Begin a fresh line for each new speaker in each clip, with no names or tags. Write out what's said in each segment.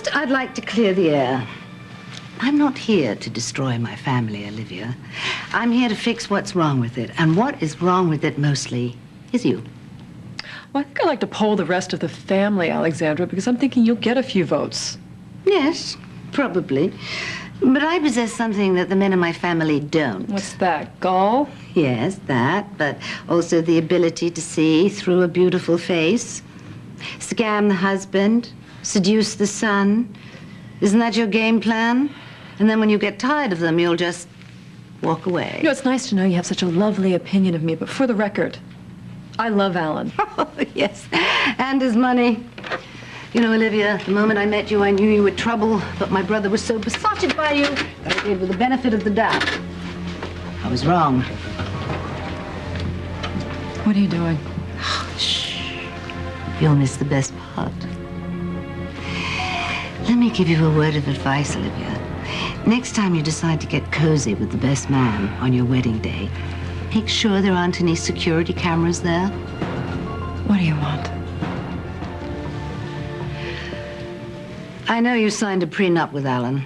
First, I'd like to clear the air. I'm not here to destroy my family, Olivia. I'm here to fix what's wrong with it. And what is wrong with it mostly is you.
Well, I think I'd like to poll the rest of the family, Alexandra, because I'm thinking you'll get a few votes.
Yes, probably. But I possess something that the men in my family don't.
What's that, gall?
Yes, that, but also the ability to see through a beautiful face, scam the husband, seduce the son. Isn't that your game plan? And then when you get tired of them, you'll just walk away.
You know, it's nice to know you have such a lovely opinion of me, but for the record, I love Alan.
Oh, yes, and his money. You know, Olivia, the moment I met you, I knew you were trouble, but my brother was so besotted by you that I gave you the benefit of the doubt. I was wrong.
What are you doing?
Shh. You'll miss the best part. Let me give you a word of advice, Olivia. Next time you decide to get cozy with the best man on your wedding day, make sure there aren't any security cameras there.
What do you want?
I know you signed a prenup with Alan.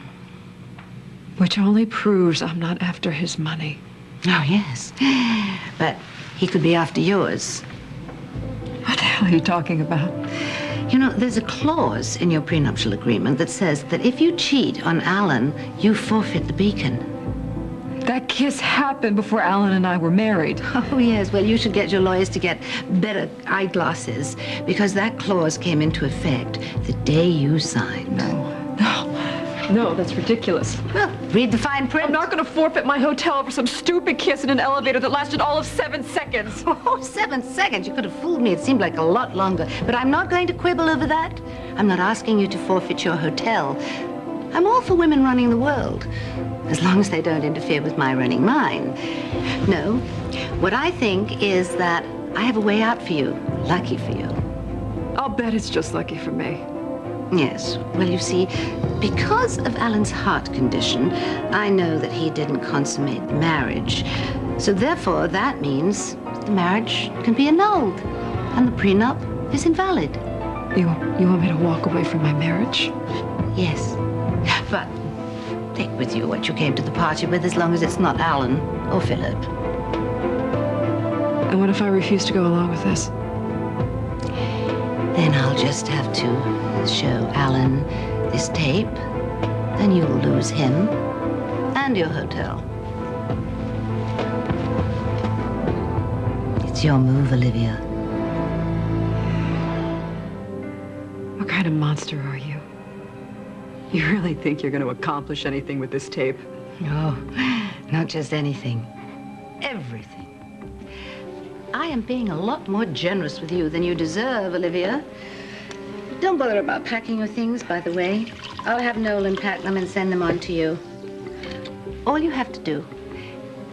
Which only proves I'm not after his money.
Oh, yes. But he could be after yours.
What the hell are you talking about?
You know, there's a clause in your prenuptial agreement that says that if you cheat on Alan, you forfeit the beacon.
That kiss happened before Alan and I were married.
Oh, yes. Well, you should get your lawyers to get better eyeglasses, because that clause came into effect the day you signed.
No, that's ridiculous.
Well, read the fine print.
I'm not going to forfeit my hotel for some stupid kiss in an elevator that lasted all of 7 seconds.
Oh, 7 seconds. You could have fooled me. It seemed like a lot longer. But I'm not going to quibble over that. I'm not asking you to forfeit your hotel. I'm all for women running the world, as long as they don't interfere with my running mine. No, what I think is that I have a way out for you. Lucky for you.
I'll bet it's just lucky for me.
Yes. Well, you see, because of Alan's heart condition, I know that he didn't consummate the marriage. So therefore, that means the marriage can be annulled, and the prenup is invalid.
You want me to walk away from my marriage?
Yes. But take with you what you came to the party with, as long as it's not Alan or Philip.
And what if I refuse to go along with this?
Then I'll just have to show Alan this tape. Then you'll lose him and your hotel. It's your move, Olivia.
What kind of monster are you? You really think you're going to accomplish anything with this tape?
No, not just anything. Everything. I am being a lot more generous with you than you deserve, Olivia. Don't bother about packing your things, by the way. I'll have Nolan pack them and send them on to you. All you have to do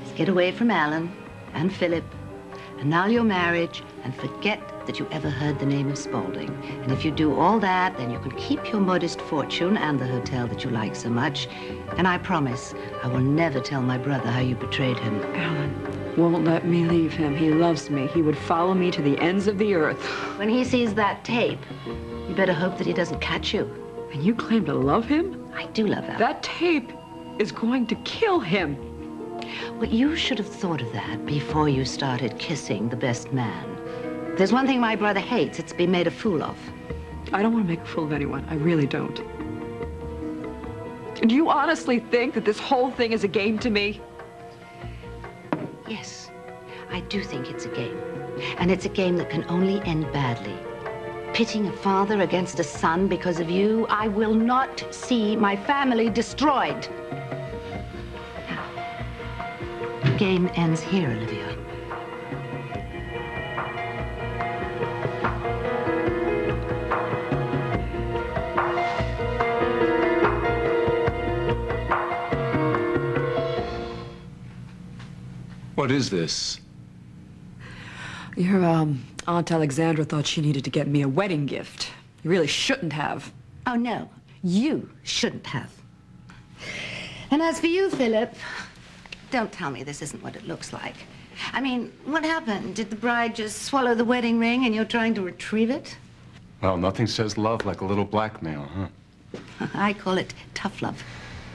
is get away from Alan and Philip, annul your marriage, and forget that you ever heard the name of Spaulding. And if you do all that, then you can keep your modest fortune and the hotel that you like so much. And I promise I will never tell my brother how you betrayed him.
Alan won't let me leave him. He loves me. He would follow me to the ends of the earth.
When he sees that tape, you better hope that he doesn't catch you.
And you claim to love him?
I do love Alan.
That tape is going to kill him.
Well, you should have thought of that before you started kissing the best man. There's one thing my brother hates, it's being made a fool of.
I don't want to make a fool of anyone. I really don't. Do you honestly think that this whole thing is a game to me?
Yes, I do think it's a game. And it's a game that can only end badly. Pitting a father against a son because of you, I will not see my family destroyed. The game ends here, Olivia.
What is this?
Your, Aunt Alexandra thought she needed to get me a wedding gift. You really shouldn't have.
Oh, no. You shouldn't have. And as for you, Philip, don't tell me this isn't what it looks like. I mean, what happened? Did the bride just swallow the wedding ring and you're trying to retrieve it?
Well, nothing says love like a little blackmail, huh?
I call it tough love.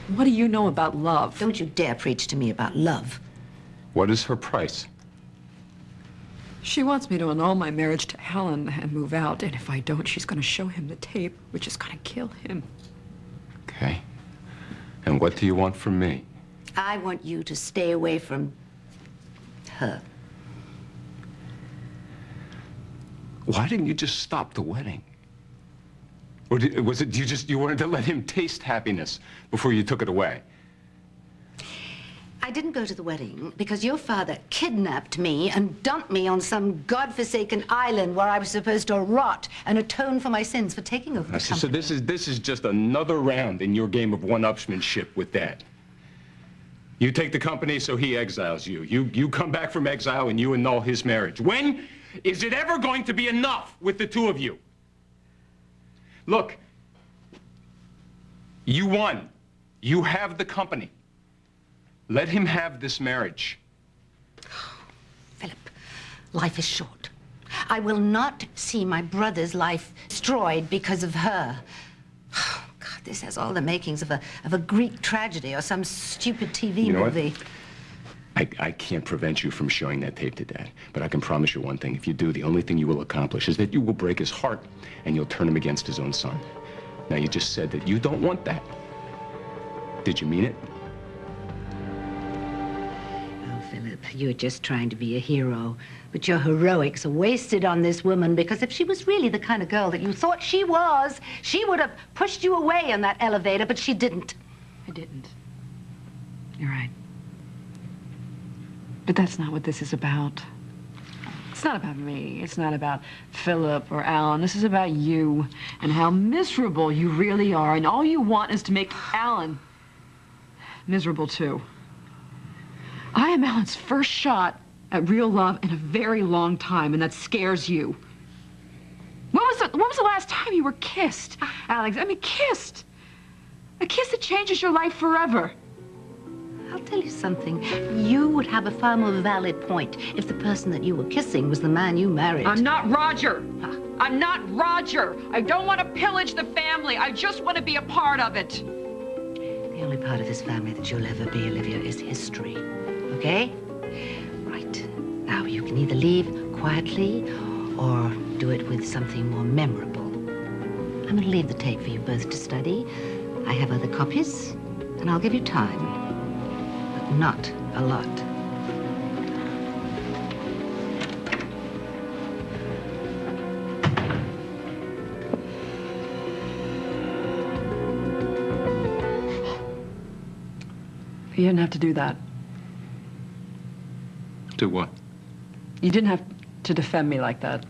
What do you know about love?
Don't you dare preach to me about love.
What is her price?
She wants me to annul my marriage to Alan and move out, and if I don't, she's going to show him the tape, which is going to kill him.
Okay. And what do you want from me?
I want you to stay away from her.
Why didn't you just stop the wedding? Or was it you wanted to let him taste happiness before you took it away?
I didn't go to the wedding because your father kidnapped me and dumped me on some godforsaken island where I was supposed to rot and atone for my sins for taking over the company.
So this is just another round in your game of one-upsmanship with Dad. You take the company, so he exiles you. You come back from exile and you annul his marriage. When is it ever going to be enough with the two of you? Look, you won. You have the company. Let him have this marriage.
Philip, life is short. I will not see my brother's life destroyed because of her. Oh, God, this has all the makings of a Greek tragedy or some stupid TV movie.
I can't prevent you from showing that tape to Dad, but I can promise you one thing. If you do, the only thing you will accomplish is that you will break his heart and you'll turn him against his own son. Now, you just said that you don't want that. Did you mean it?
Philip, you're just trying to be a hero, but your heroics are wasted on this woman because if she was really the kind of girl that you thought she was, she would have pushed you away in that elevator, but she didn't.
I didn't. You're right. But that's not what this is about. It's not about me. It's not about Philip or Alan. This is about you and how miserable you really are, and all you want is to make Alan miserable too. I am Alan's first shot at real love in a very long time, and that scares you. When was the last time you were kissed, Alex? I mean, kissed. A kiss that changes your life forever.
I'll tell you something. You would have a far more valid point if the person that you were kissing was the man you married.
I'm not Roger. I'm not Roger. I don't want to pillage the family. I just want to be a part of it.
The only part of this family that you'll ever be, Olivia, is history. Okay? Right. Now, you can either leave quietly or do it with something more memorable. I'm going to leave the tape for you both to study. I have other copies, and I'll give you time. But not a lot.
You didn't have to do that.
Do what?
You didn't have to defend me like that.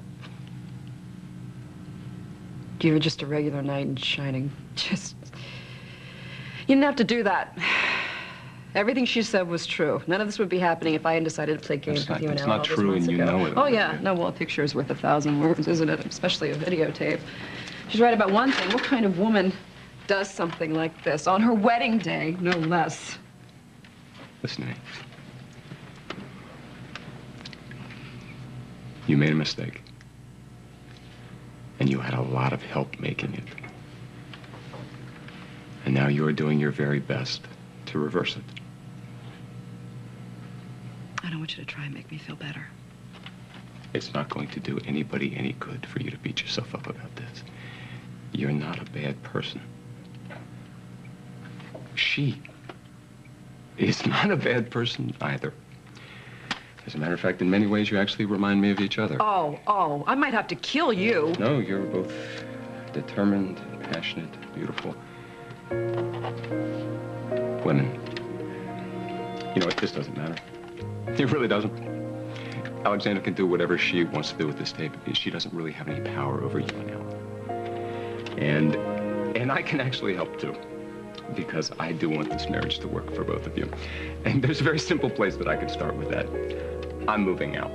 You were just a regular knight in shining. You didn't have to do that. Everything she said was true. None of this would be happening if I hadn't decided to play games with you and Alan all those months ago.
It's not true, and you know it.
Oh, yeah. No, well, a picture is worth 1,000 words, isn't it? Especially a videotape. She's right about one thing. What kind of woman does something like this on her wedding day, no less?
Listen to me. You made a mistake. And you had a lot of help making it. And now you're doing your very best to reverse it.
I don't want you to try and make me feel better.
It's not going to do anybody any good for you to beat yourself up about this. You're not a bad person. She is not a bad person either. As a matter of fact, in many ways, you actually remind me of each other.
Oh, I might have to kill you.
No, you're both determined, passionate, beautiful women. You know what? This doesn't matter. It really doesn't. Alexandra can do whatever she wants to do with this tape. She doesn't really have any power over you and Alan. And I can actually help, too. Because I do want this marriage to work for both of you. And there's a very simple place that I could start with that. I'm moving out.